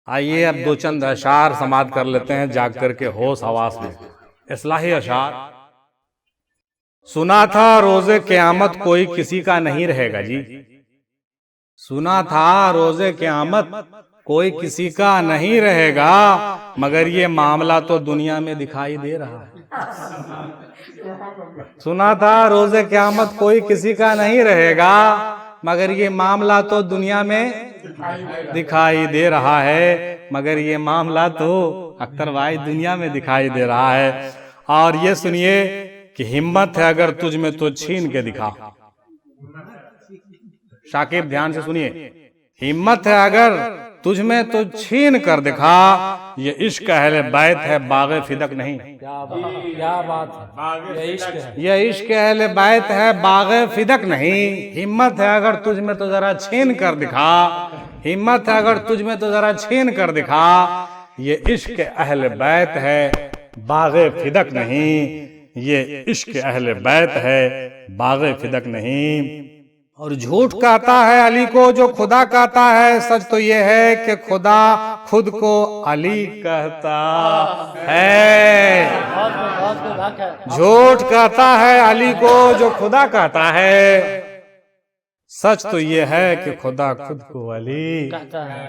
आइए अब दो चंद अशार समाप्त कर लेते हैं जाग करके होश हवास में। इस्लाही अशार। सुना था रोजे क़यामत कोई किसी का नहीं रहेगा जी। सुना था रोजे क़यामत कोई किसी का नहीं रहेगा, मगर ये मामला तो दुनिया में दिखाई दे रहा है। सुना था रोजे क़यामत कोई किसी का नहीं रहेगा, मगर ये मामला तो दुनिया में दिखाई दे रहा है। मगर ये मामला तो अख्तर भाई दुनिया में दिखाई दे रहा है। और ये सुनिए कि हिम्मत है अगर तुझ में तो छीन के दिखा। शाकिब ध्यान से सुनिए, हिम्मत है अगर तुझ में तो छीन कर दिखा। ये इश्क अहले बैत है बाग़े फिदक नहीं। क्या बात है, ये इश्क है। ये इश्क अहले बैत है बाग़े फिदक नहीं। हिम्मत है अगर तुझ में तो जरा छीन कर दिखा। हिम्मत है अगर तुझ में तो जरा छीन कर दिखा। ये इश्क अहले बैत है बाग़े फिदक नहीं। ये इश्क अहले बैत है बाग़े फिदक नहीं। और झूठ कहता है अली को जो खुदा कहता है। सच तो ये है कि खुदा खुद को अली कहता है। झूठ कहता है अली को जो खुदा कहता है। सच तो ये है कि खुदा खुद को अली कहता है।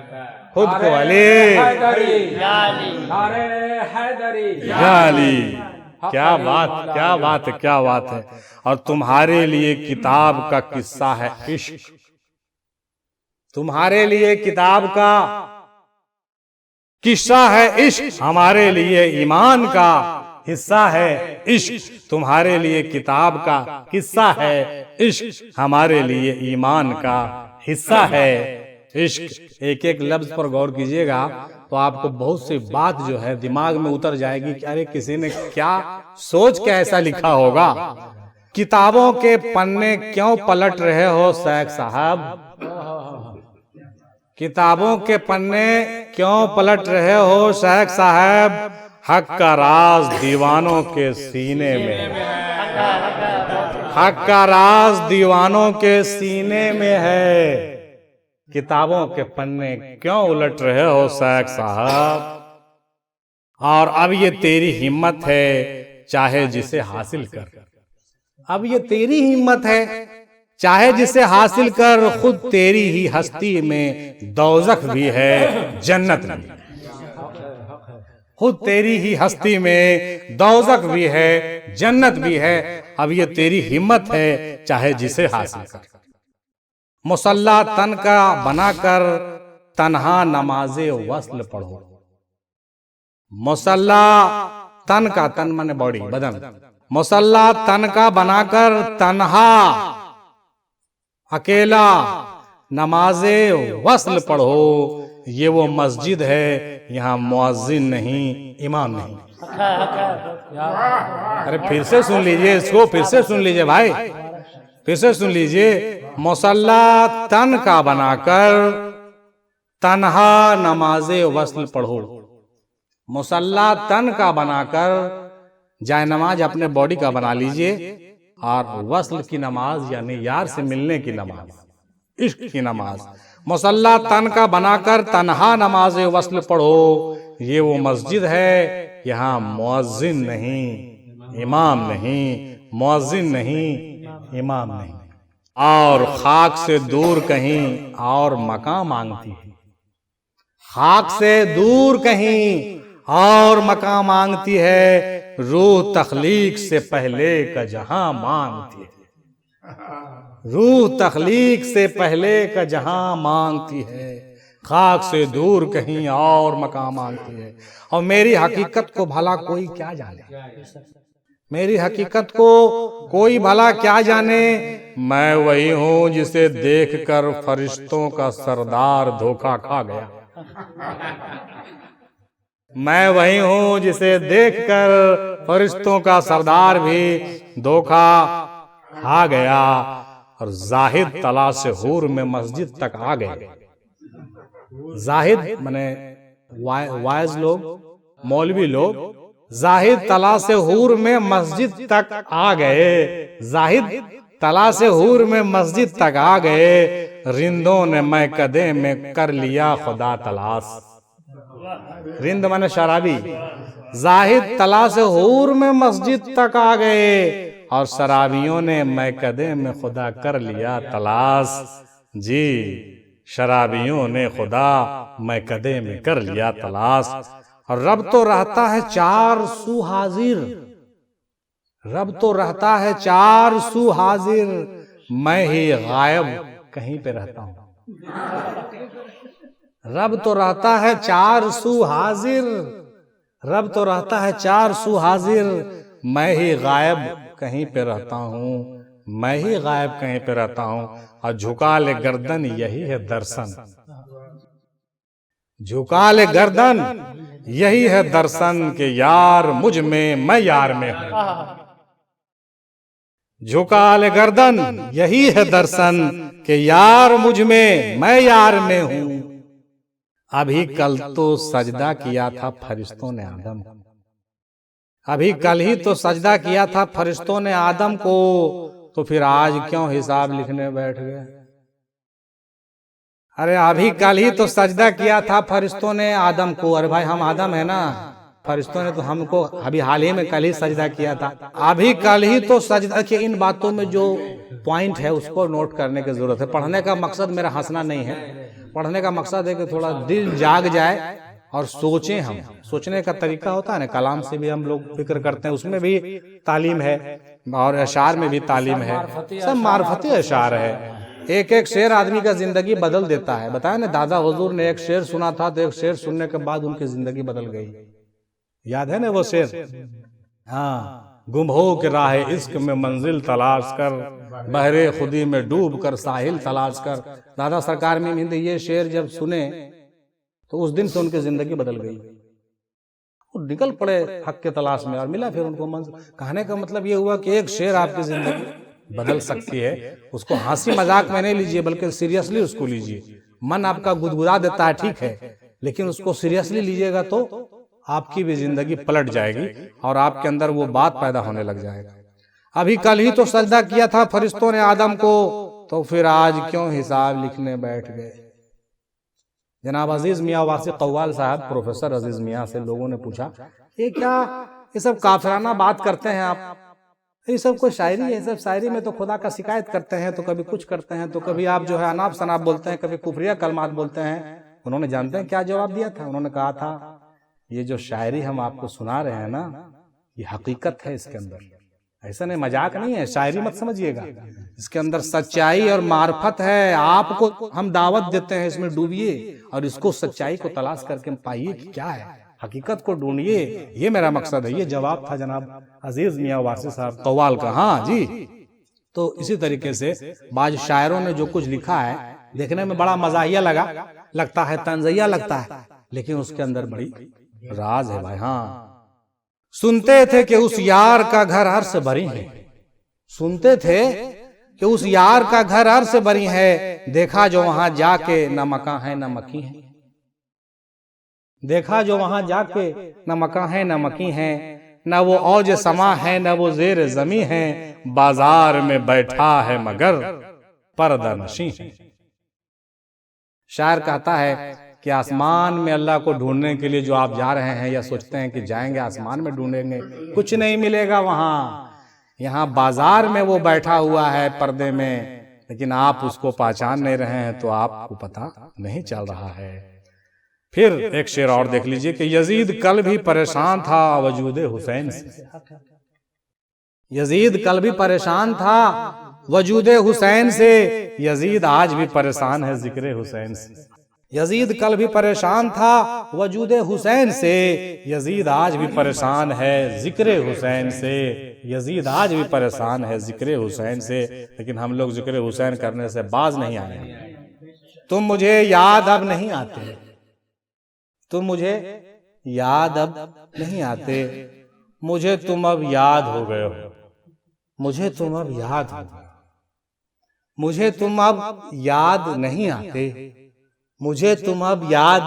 खुद को अली या अली। क्या बात, क्या बात है, क्या बात है। और तुम्हारे लिए किताब का किस्सा है इश्क। तुम्हारे लिए किताब का किस्सा है इश्क। हमारे लिए ईमान का हिस्सा है इश्क। तुम्हारे लिए किताब का किस्सा है इश्क। हमारे लिए ईमान का हिस्सा है इश्क। एक एक लफ्ज पर गौर कीजिएगा तो आपको बहुत सी बात जो है दिमाग में उतर जाएगी कि अरे किसी ने क्या सोच के ऐसा लिखा होगा। किताबों के पन्ने क्यों पलट रहे हो शेख साहब। किताबों के पन्ने क्यों पलट रहे हो शेख साहब। हक का राज दीवानों के सीने में। हक का राज दीवानों के सीने में है। किताबों के पन्ने क्यों उलट रहे हो शेख साहब। और अब ये तेरी हिम्मत है चाहे जिसे हासिल कर। अब ये तेरी हिम्मत है चाहे जिसे हासिल कर। खुद तेरी ही हस्ती में दोज़ख भी है जन्नत भी। खुद तेरी ही हस्ती में दोज़ख भी है जन्नत भी है। अब ये तेरी हिम्मत है चाहे जिसे हासिल कर। मुसल्ला तन का बनाकर तन्हा नमाजे वस्ल पढ़ो। मुसल्ला तन का, तन माने बॉडी बदन। मुसल्ला तन का बनाकर तन्हा अकेला नमाजे वस्ल पढ़ो। ये वो मस्जिद है यहाँ मुअज्जिन नहीं इमाम नहीं। अरे फिर से सुन लीजिए इसको, फिर से सुन लीजिए भाई, फिर से सुन लीजिए। मुसल्ला तन का बनाकर तन्हा नमाजे वस्ल पढ़ो। मुसल्ला तन का बनाकर जाए नमाज अपने बॉडी का बना लीजिए। और वस्ल की नमाज यानी यार से मिलने की नमाज, इश्क की नमाज। मुसल्ला तन का बनाकर तन्हा नमाजे वस्ल पढ़ो। ये वो मस्जिद है यहाँ मुअज्जिन नहीं इमाम नहीं। मुअज्जिन नहीं इमाम नहीं। और खाक से दूर कहीं और मकाम मांगती है। खाक से दूर कहीं और मकाम मांगती है। रूह तख्लीक से पहले का जहां मांगती है। रूह तख्लीक से पहले का जहां मांगती है। खाक से दूर कहीं और मकाम मांगती है। और मेरी हकीकत को भला कोई क्या जाने। मेरी हकीकत को कोई भला क्या जाने। मैं वही हूं जिसे देखकर फरिश्तों का सरदार धोखा खा गया। मैं वही हूं जिसे देखकर फरिश्तों का सरदार भी धोखा खा गया। और जाहिद तला से हूर में मस्जिद तक आ गए। जाहिद माने वाइज लोग, मौलवी लोग। जाहिद तला से हूर में मस्जिद तक आ गए। जाहिद तला से हूर में मस्जिद तक आ गए। रिंदों ने मैं कदे में कर लिया खुदा तलाश। रिंद माने शराबी। जाहिद तला से हूर में मस्जिद तक आ गए और शराबियों ने मैकदे में खुदा कर लिया तलाश। जी, शराबियों ने खुदा मैकदे में कर लिया तलाश। और रब तो रहता है चार सू हाजिर, रब तो रहता है चार सू हाजिर, मैं ही गायब कहीं पे रहता हूं। रब तो रहता है चार सू हाजिर, रब तो रहता है चार सू हाजिर, मैं ही गायब कहीं पे रहता हूं, मैं ही गायब कहीं पे रहता हूं। और झुका ले गर्दन यही है दर्शन, झुका ले गर्दन यही है दर्शन के यार मुझ में मैं यार में हूं। झुका ले गर्दन यही है दर्शन के यार मुझ में मैं यार में हूं। अभी कल तो सजदा किया था फरिश्तों ने आदम को, अभी कल ही तो सजदा किया था फरिश्तों ने आदम को, तो फिर आज क्यों हिसाब लिखने बैठ गए। अरे अभी कल ही तो सजदा किया था फरिश्तों ने आदम को। अरे भाई हम आदम है ना, फरिश्तों ने तो हमको अभी हाल ही में कल ही सजदा किया था। अभी कल ही तो सजदा किया। इन बातों में जो पॉइंट है उसको नोट करने की जरूरत है। पढ़ने का मकसद मेरा हंसना नहीं है, पढ़ने का मकसद है कि थोड़ा दिल जाग जाए और सोचें। हम सोचने का तरीका होता है ना, कलाम से भी हम लोग फिक्र करते हैं, उसमें भी तालीम है और अशार में भी तालीम है, सब मार्फती अशार है। एक एक शेर आदमी का जिंदगी बदल देता है। बताया ना, दादा हुजूर ने एक शेर सुना था तो एक शेर सुनने के बाद उनकी जिंदगी बदल गई। याद है ना वो शेर? हाँ, गुम हो के राह इश्क में मंजिल तलाश कर, बहरे खुदी में डूब कर साहिल तलाश कर। दादा सरकार में हिंद ये शेर जब सुने तो उस दिन से उनकी जिंदगी बदल गई। वो निकल पड़े हक के तलाश में और मिला फिर उनको मंजिल। कहने का मतलब ये हुआ कि एक शेर आपकी जिंदगी बदल सकती है। उसको हंसी मजाक में नहीं लीजिए बल्कि सीरियसली उसको लीजिए। मन आपका गुदगुदा देता है, ठीक है, लेकिन उसको सीरियसली लीजिएगा तो आपकी भी जिंदगी पलट जाएगी और आपके अंदर वो बात पैदा होने लग जाएगा। अभी कल ही तो सजदा किया था फरिश्तों ने आदम को, तो फिर आज क्यों हिसाब लिखने बैठ गए। जनाब अजीज मियाँ वासी कव्वाल साहब, प्रोफेसर अजीज मियाँ से लोगों ने पूछा, ये क्या ये सब काफिराना बात करते हैं आप, ये सब कोई शायरी है? सब शायरी में तो खुदा का शिकायत करते हैं, तो कभी कुछ करते हैं, तो कभी आप जो है अनाप शनाप बोलते हैं, कभी कुफरिया कलमात बोलते हैं। उन्होंने जानते हैं क्या जवाब दिया था? उन्होंने कहा था, ये जो शायरी हम आपको सुना रहे हैं ना, ये हकीकत है, इसके अंदर ऐसा नहीं, मजाक नहीं है, शायरी मत समझिएगा, इसके अंदर सच्चाई और मार्फत है। आपको हम दावत देते हैं, इसमें डूबिए और इसको सच्चाई को तलाश करके पाइए कि क्या है, हकीकत को ढूंढिए। ये मेरा मकसद है। ये जवाब था जनाब अजीज मियाँ वासी साहब कव्वाल का। हाँ जी, तो इसी तरीके से बाज शायरों ने जो कुछ लिखा है, देखने में बड़ा मजाहिया लगता है, तंजिया लगता है, लेकिन उसके अंदर बड़ी राज है भाई। हाँ, सुनते थे कि उस यार का घर अर्श भरी है, सुनते थे कि उस यार का घर अर्श भरी है, देखा जो वहां जाके न मकान है न मकी है, देखा जो वहां जाके न मकान है न मकी है, न वो औज समा है न वो जेर जमी है, बाजार में बैठा है मगर पर्दा नशी है। शायर कहता है कि आसमान में अल्लाह को ढूंढने के लिए जो आप जा रहे हैं या सोचते हैं कि जाएंगे आसमान में ढूंढेंगे, कुछ नहीं मिलेगा वहां। यहाँ बाजार में वो बैठा हुआ है पर्दे में, लेकिन आप उसको पहचान नहीं रहे हैं, तो आपको पता नहीं चल रहा है। फिर एक शेर और देख लीजिए कि यजीद कल भी परेशान था वजूद हुसैन से, यजीद कल भी परेशान था वजूद हुसैन से, यजीद आज भी परेशान है जिक्र हुसैन से। यजीद कल भी परेशान था वजूद हुसैन से, यजीद आज भी परेशान है जिक्र हुसैन से, यजीद आज भी परेशान है जिक्र हुसैन से। लेकिन हम लोग जिक्र हुसैन करने से बाज नहीं आए। तुम मुझे याद अब नहीं आते, तुम मुझे याद अब नहीं आते, मुझे तुम अब याद हो गए हो, मुझे तुम अब याद हो गए, मुझे तुम अब याद नहीं आते, मुझे तुम अब याद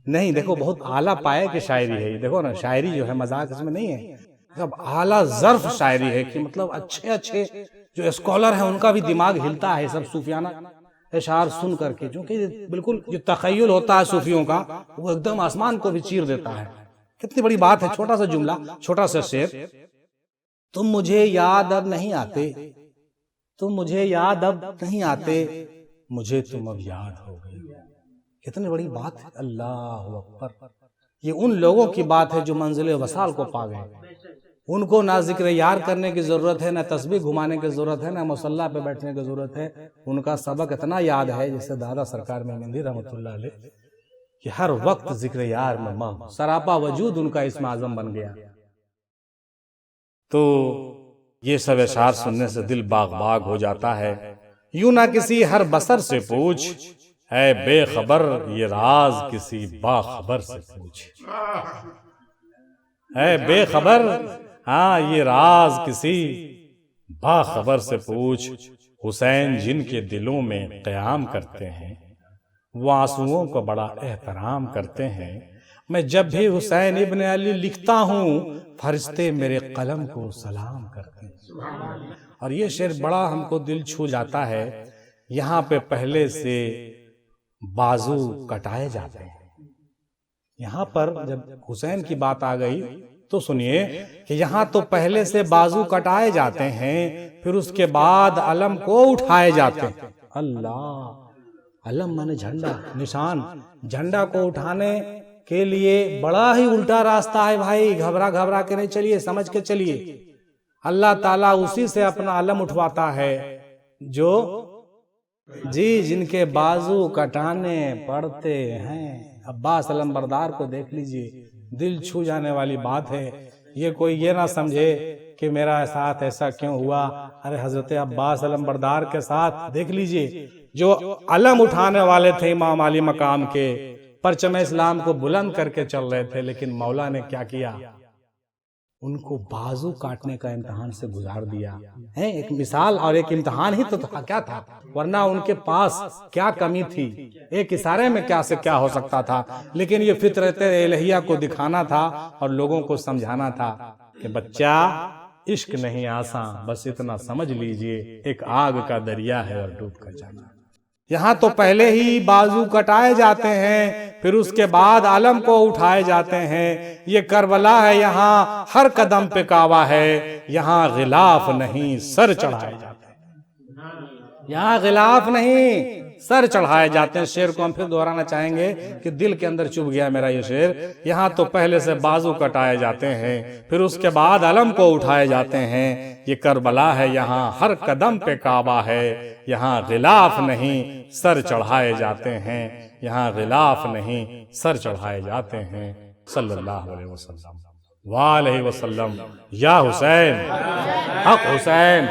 नहीं। देखो बहुत आला पाए की शायरी है ये, देखो ना, शायरी जो है मजाक इसमें नहीं है, मतलब आला ज़र्फ शायरी है कि मतलब अच्छे अच्छे जो स्कॉलर हैं उनका भी दिमाग हिलता है। सब सूफियाना इशार सुन करके, क्योंकि बिल्कुल जो तखय्युल होता है सूफियों का वो एकदम आसमान को भी चीर देता है। कितनी बड़ी बात है, छोटा सा जुमला, छोटा सा शेर, तुम मुझे याद अब नहीं आते, तुम मुझे याद अब नहीं आते, मुझे तुम अब याद हो गई। कितनी बड़ी बात है, अल्लाह अकबर। ये उन लोगों की बात है जो मंजिल वसाल को पा गए। उनको ना जिक्र यार करने की जरूरत है, ना तस्बीह घुमाने की जरूरत है, ना मुसल्ला पे बैठने की जरूरत है। उनका सबक इतना याद है, जैसे दादा सरकार मेहंदी रहमतुल्लाह अलैह कि हर वक्त जिक्र यार में मग, सरापा वजूद उनका इसमें आजम बन गया। तो ये सब अशार सुनने से दिल बाग बाग हो जाता है। यूं ना किसी हर बसर से पूछ, ऐ बेखबर ये राज किसी बाखबर से पूछ। ऐ बेखबर, हाँ ये राज किसी बाखबर से पूछ। हुसैन जिनके दिलों में क़याम करते हैं, वो आंसुओं को बड़ा एहतराम करते हैं। मैं जब भी हुसैन इब्न अली लिखता हूँ, फरिश्ते मेरे कलम को सलाम करते हैं। और ये शेर बड़ा हमको दिल छू जाता है। यहाँ पे पहले से बाजू कटाए जाते हैं। यहाँ पर जब हुसैन की बात आ गई तो सुनिए कि यहाँ तो पहले से बाजू कटाए जाते हैं, फिर उसके बाद अलम को उठाए जाते हैं। अल्लाह, अलम माने झंडा, निशान। झंडा को उठाने के लिए बड़ा ही उल्टा रास्ता है भाई, घबरा घबरा के नहीं चलिए, समझ के चलिए। अल्लाह ताला उसी से अपना अलम उठवाता है जो जी जिनके बाजू कटाने पड़ते हैं। अब्बास अलमबरदार को देख लीजिए, दिल छू जाने वाली बात है। ये कोई ये ना समझे कि मेरा साथ ऐसा क्यों हुआ। अरे हजरत अब्बास अलमबरदार के साथ देख लीजिए, जो अलम उठाने वाले थे इमाम अली मकाम के, परचम इस्लाम को बुलंद करके चल रहे थे, लेकिन मौला ने क्या किया, उनको बाजू काटने का इम्तिहान से गुजार दिया है। एक मिसाल और एक इम्तिहान ही तो था, क्या था, वरना उनके पास क्या कमी थी, एक इशारे में क्या से क्या हो सकता था। लेकिन ये फितरत इलाहिया को दिखाना था और लोगों को समझाना था कि बच्चा इश्क नहीं आसान, बस इतना समझ लीजिए, एक आग का दरिया है और डूब कर जाना। यहाँ तो पहले ही बाजू कटाए जाते हैं, फिर उसके बाद आलम को उठाए जाते हैं। ये करबला है, यहाँ हर कदम पे काबा है, यहाँ गिलाफ नहीं सर चढ़ाए जाते हैं। यहाँ गिलाफ नहीं सर चढ़ाए जाते हैं। शेर को हम फिर दोहराना चाहेंगे कि दिल के अंदर चुभ गया मेरा ये शेर। यहाँ तो पहले से बाजू कटाए जाते हैं, फिर उसके बाद अलम को उठाए जाते हैं। ये करबला है, यहाँ हर कदम पे काबा है, यहाँ गिलाफ नहीं सर चढ़ाए जाते हैं, यहाँ गिलाफ नहीं सर चढ़ाए जाते हैं। सल्लल्लाहु अलैहि वसल्लम वालैहि वसल्लम। या हुसैन, हक हुसैन।